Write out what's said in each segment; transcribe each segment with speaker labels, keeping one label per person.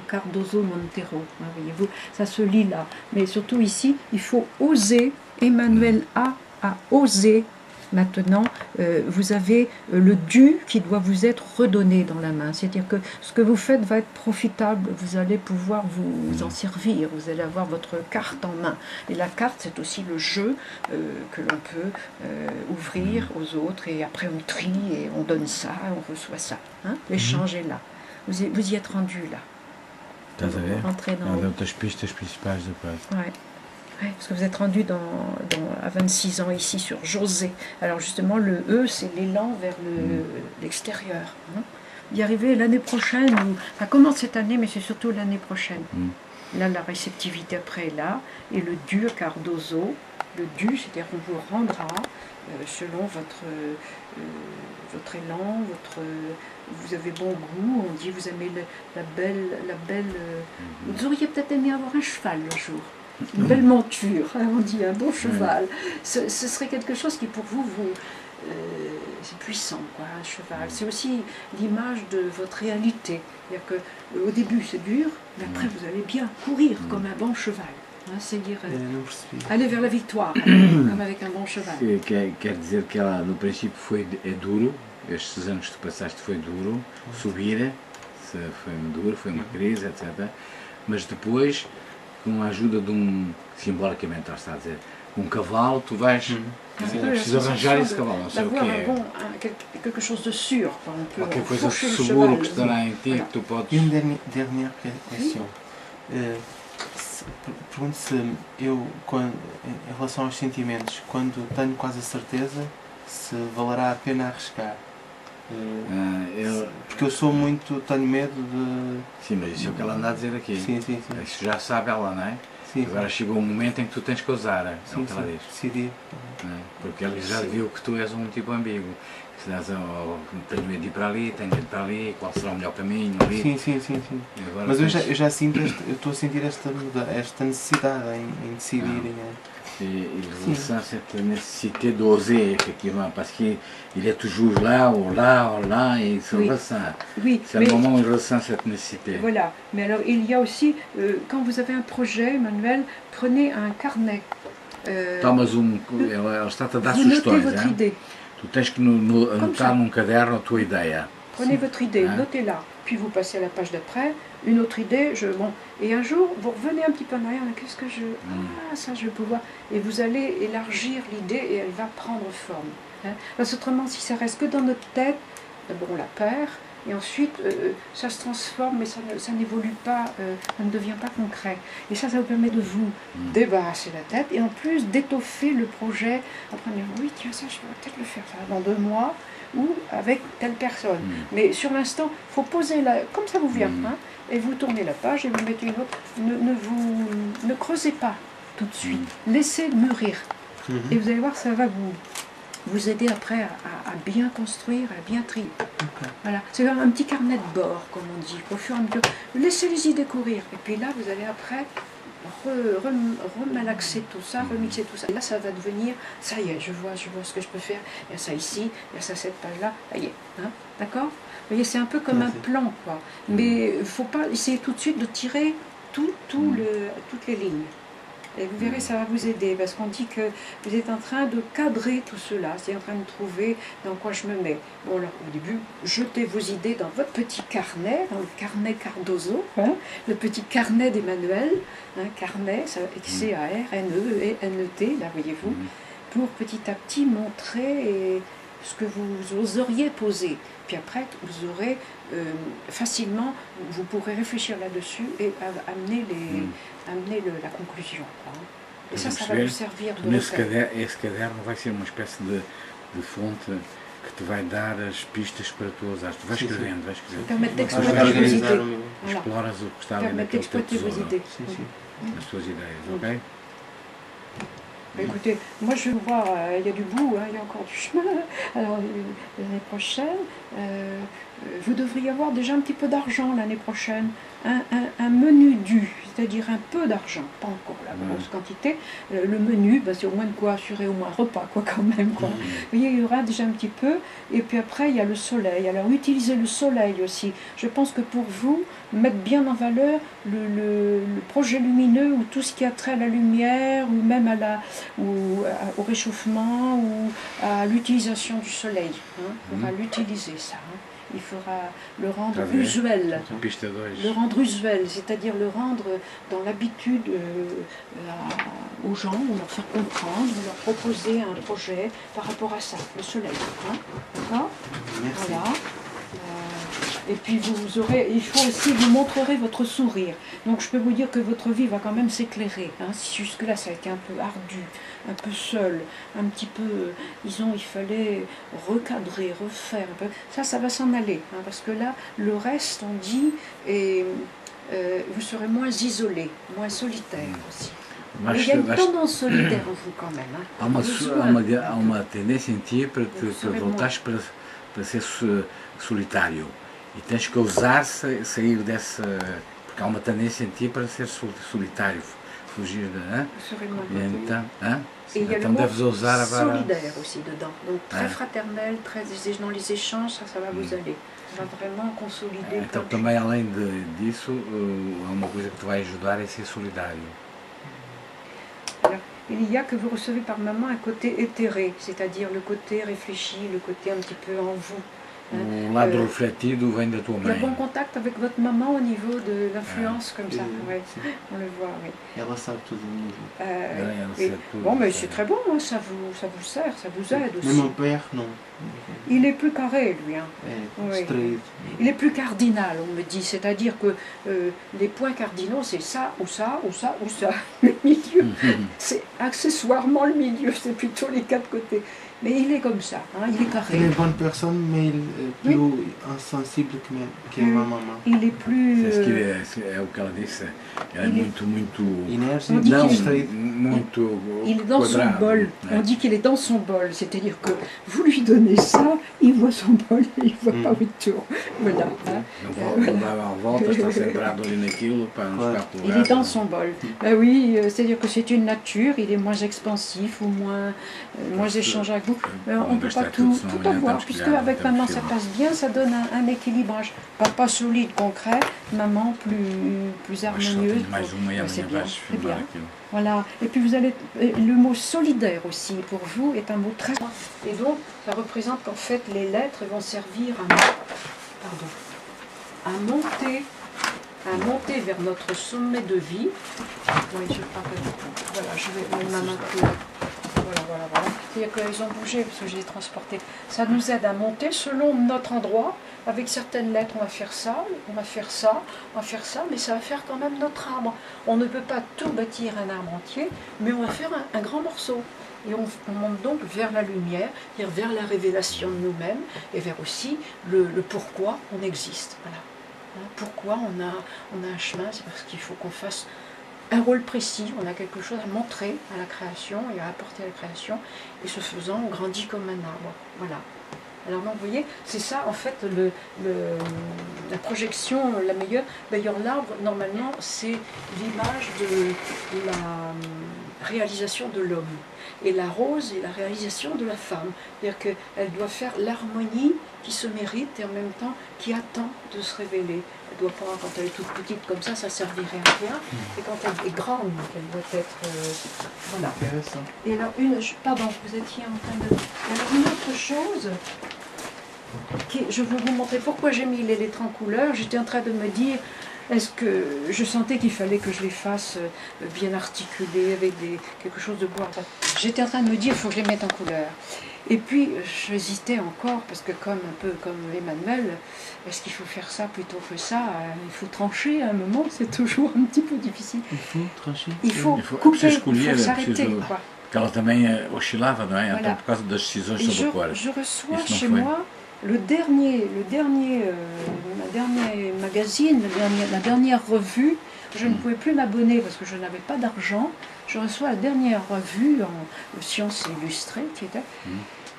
Speaker 1: Cardozo Montero, hein, voyez-vous, ça se lit là. Mais surtout ici, il faut oser, Emmanuel a osé. Maintenant, vous avez le dû qui doit vous être redonné dans la main. C'est-à-dire que ce que vous faites va être profitable, vous allez pouvoir vous en servir, vous allez avoir votre carte en main. Et la carte, c'est aussi le jeu que l'on peut ouvrir aux autres, et après on trie et on donne ça, on reçoit ça. Hein. L'échange est là. Vous y êtes rendu là.
Speaker 2: Estás a ver?
Speaker 1: Entrei dans...
Speaker 2: outras pistas principais do coisa.
Speaker 1: Ouais. Ouais, parce que vous êtes rendu à 26 ans ici sur José. Alors justement, le E, c'est l'élan vers l'extérieur. Hein. Y arriver l'année prochaine, ça commence cette année, mais c'est surtout l'année prochaine. Là, la réceptivité après est là. Et le Dieu Cardozo, le dû, c'est-à-dire qu'on vous rendra selon votre élan, vous avez bon goût, on dit vous aimez la belle vous auriez peut-être aimé avoir un cheval un jour, une belle monture, hein, on dit un beau cheval. Ce serait quelque chose qui pour vous c'est puissant, quoi, un cheval. C'est aussi l'image de votre réalité. C'est-à-dire qu'au début c'est dur, mais après vous allez bien courir comme un bon cheval. Hein, c'est-à-dire aller vers la victoire, comme avec un bon cheval.
Speaker 2: Quer dizer que ela no princípio é duro, estes anos que tu passaste foi duro, subir, foi duro, foi uma crise, etc. Mas depois, com a ajuda de simbolicamente, está a dizer, um cavalo, tu vais, precisas arranjar esse cavalo, não sei o que é.
Speaker 1: Quelque chose de sûr,
Speaker 2: qualquer coisa seguro que estará em ti, que tu podes...
Speaker 3: E uma dernière question. Pergunto se eu, em relação aos sentimentos, quando tenho quase a certeza, se valerá a pena arriscar. Porque eu sou muito, tenho medo de...
Speaker 2: Sim, mas isso é o que ela anda a dizer aqui.
Speaker 3: Sim.
Speaker 2: Isso já sabe ela, não é? Sim. Agora chegou um momento em que tu tens que usar, é o que ela diz.
Speaker 3: Decidir.
Speaker 2: Porque ela já viu que tu és um tipo ambíguo. Se dás, tenho medo de ir para ali, tenho medo de ir para ali, qual será o melhor caminho ali.
Speaker 3: Sim. Mas eu já sinto, eu estou a sentir esta necessidade em decidir.
Speaker 2: Il ressent cette nécessité d'oser, effectivement, parce qu'il est toujours là, ou là, et il se ressent.
Speaker 1: Oui,
Speaker 2: c'est le moment où il ressent cette nécessité.
Speaker 1: Voilà, mais alors il y a aussi, quand vous avez un projet, Emmanuel, prenez un carnet.
Speaker 2: Tomas ela está-te a dar
Speaker 1: vous notez
Speaker 2: sugestões,
Speaker 1: votre idée.
Speaker 2: Tu tens que anotar num caderno a tua ideia.
Speaker 1: Prenez votre idée, notez-la, puis vous passez à la page d'après, une autre idée, et un jour, vous revenez un petit peu en arrière, qu'est-ce que ça je vais pouvoir, et vous allez élargir l'idée et elle va prendre forme. Hein. Parce autrement, si ça reste que dans notre tête, d'abord on la perd, et ensuite ça se transforme, mais ça n'évolue pas, ça ne devient pas concret. Et ça vous permet de vous débarrasser la tête, et en plus d'étoffer le projet, après oui tiens ça je vais peut-être le faire ça, dans 2 mois, ou avec telle personne. Mais sur l'instant, il faut poser comme ça vous vient, hein, et vous tournez la page et vous mettez une autre. Ne creusez pas tout de suite, laissez mûrir. Et vous allez voir, ça va vous aider après à bien construire, à bien trier. Voilà. C'est un petit carnet de bord, comme on dit, au fur et à mesure. Laissez les idées courir, et puis là, vous allez après remalaxer tout ça, remixer tout ça. Et là, ça va devenir, ça y est, je vois ce que je peux faire. Il y a ça ici, il y a ça cette page-là, ça y est. Hein, d'accord? Vous voyez, c'est un peu comme un plan, quoi. Mais il ne faut pas essayer tout de suite de tirer toutes les lignes. Et vous verrez, ça va vous aider, parce qu'on dit que vous êtes en train de cadrer tout cela, c'est en train de trouver dans quoi je me mets. Bon, alors, au début, jetez vos idées dans votre petit carnet, dans le carnet Cardozo, hein, le petit carnet d'Emmanuel, hein, carnet, C-A-R-N-E-N-E-T, là, voyez-vous, pour petit à petit montrer ce que vous oseriez poser. Puis après, vous aurez facilement, vous pourrez réfléchir là-dessus et amener la conclusion. Hein. Et ça va vous servir de repère.
Speaker 2: Esse caderno vai ser uma espécie de fonte que te vai dar as pistas para tu usares. Tu vais escrevendo, vais escrevendo.
Speaker 1: Permette d'exploiter vos idées.
Speaker 2: Exploras o que está ali naquele teu tesouro. As tuas ideias, ok?
Speaker 1: Écoutez, moi je vais voir, il y a du bout, hein, il y a encore du chemin. Alors l'année prochaine, vous devriez avoir déjà un petit peu d'argent l'année prochaine, un menu dû, c'est-à-dire un peu d'argent, pas encore la grosse quantité. Le menu, c'est au moins de quoi assurer au moins un repas, quoi, quand même. Quoi. Vous voyez, il y aura déjà un petit peu, et puis après il y a le soleil. Alors utilisez le soleil aussi. Je pense que pour vous, mettre bien en valeur le projet lumineux, ou tout ce qui a trait à la lumière, ou même au réchauffement, ou à l'utilisation du soleil. Hein. On va l'utiliser, ça. Hein. Il faudra le rendre usuel, c'est-à-dire le rendre dans l'habitude aux gens, ou leur faire comprendre, ou leur proposer un projet par rapport à ça, le soleil. Hein. D'accord ? Voilà. Et puis il faut aussi, vous montrerez votre sourire. Donc je peux vous dire que votre vie va quand même s'éclairer. Hein. Si jusque-là ça a été un peu ardu, un peu seul, un petit peu, il fallait recadrer, refaire un peu. Ça va s'en aller. Hein, parce que là, le reste, on dit, et vous serez moins isolé, moins solitaire aussi. Mais il y a une tendance solidaire en vous quand même. Hein.
Speaker 2: Há uma tendência em ti para voltares para ser solitário. E tens que ousar sair dessa. Porque há uma tendência em ti para ser solitário, fugir de.
Speaker 1: Então deves ousar agora. Solidaire aussi dedans. Donc très fraternel, très dans les échanges, ça va vous aller. Ça va vraiment consolider.
Speaker 2: Então também além disso, uma coisa que te vai ajudar é ser solidário.
Speaker 1: Alors, il y a que vous recevez par maman un côté éthéré, c'est-à-dire le côté réfléchi, le côté un petit peu en vous.
Speaker 2: O lado refletido vem da tua mãe.
Speaker 1: Il y a bon contact avec votre maman au niveau de l'influence, comme ça, ouais. On le voit, oui.
Speaker 3: Ela sabe tudo
Speaker 1: Bon, mais c'est très bon, hein. Ça vous sert, ça vous aide aussi.
Speaker 3: Mais mon père, non.
Speaker 1: Il est plus carré, lui. Hein.
Speaker 3: Oui.
Speaker 1: Il est plus cardinal, on me dit, c'est-à-dire que les points cardinaux, c'est ça, ou ça, ou ça, ou ça. Le milieu, c'est accessoirement le milieu, c'est plutôt les quatre côtés. Mais il est comme ça, hein, il est carré.
Speaker 3: Il est une bonne personne, mais il est plus insensible que ma maman.
Speaker 1: Il est plus...
Speaker 2: É o que ela disse, ela é muito
Speaker 3: inérgico,
Speaker 1: il est dans son bol. On dit qu'il est dans son bol, c'est-à-dire que vous lui donnez ça, il voit son bol et il ne voit pas autour. Voilà. Il est dans son bol. Ben oui, c'est-à-dire que c'est une nature, il est moins expansif ou moins échangeant avec vous. On ne peut pas tout avoir, puisque avec maman ça passe bien, ça donne un équilibrage. Papa solide, concret, maman plus harmonieuse. C'est bien, c'est bien. Voilà. Et puis vous allez, le mot solidaire aussi pour vous est un mot très... Et donc ça représente qu'en fait les lettres vont servir à monter vers notre sommet de vie. Oui, je voilà, je vais mettre ma main plus... Voilà. C'est-à-dire qu'ils ont bougé parce que je les ai transportés. Ça nous aide à monter selon notre endroit. Avec certaines lettres, on va faire ça, mais ça va faire quand même notre arbre. On ne peut pas tout bâtir un arbre entier, mais on va faire un grand morceau. Et on monte donc vers la lumière, c'est-à-dire vers la révélation de nous-mêmes, et vers aussi le pourquoi on existe. Voilà. Pourquoi on a un chemin, c'est parce qu'il faut qu'on fasse un rôle précis, on a quelque chose à montrer à la création et à apporter à la création, et ce faisant, on grandit comme un arbre. Voilà. Alors donc, vous voyez, c'est ça en fait la projection la meilleure. D'ailleurs, l'arbre, normalement, c'est l'image de la réalisation de l'homme. Et la rose est la réalisation de la femme. C'est-à-dire qu'elle doit faire l'harmonie qui se mérite et en même temps qui attend de se révéler. Elle doit pas, quand elle est toute petite comme ça servirait à rien. Et quand elle est grande, elle doit être... voilà. Et alors, pardon, vous étiez en train de... Alors, une autre chose... je veux vous montrer pourquoi j'ai mis les lettres en couleur. J'étais en train de me dire, est-ce que je sentais qu'il fallait que je les fasse bien articulées, avec quelque chose de beau. J'étais en train de me dire, il faut que je les mette en couleur. Et puis, j'hésitais encore, parce que un peu comme Emmanuel, est-ce qu'il faut faire ça plutôt que ça? Il faut trancher à un moment, c'est toujours un petit peu difficile.
Speaker 3: Il faut trancher?
Speaker 1: Il faut couper, il faut s'arrêter.
Speaker 2: Porque ela também oscilava, não é? Voilà. Então, por causa das decisões sobre a cor.
Speaker 1: Je reçois chez moi le dernier magazine, la dernière revue. Je ne pouvais plus m'abonner parce que je n'avais pas d'argent. Je reçois la dernière revue en Sciences illustrées qui était.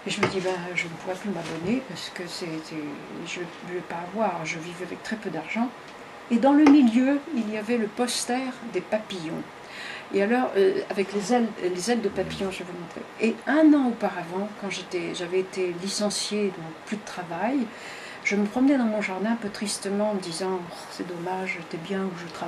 Speaker 1: Et je me dis, ben, je ne pourrais plus m'abonner parce que je ne vais pas avoir, je vivais avec très peu d'argent. Et dans le milieu, il y avait le poster des papillons. Et alors, avec les ailes de papillon, je vais vous montrer. Et 1 an auparavant, quand j'avais été licenciée, donc plus de travail, je me promenais dans mon jardin un peu tristement en me disant, oh, c'est dommage, j'étais bien où je travaille.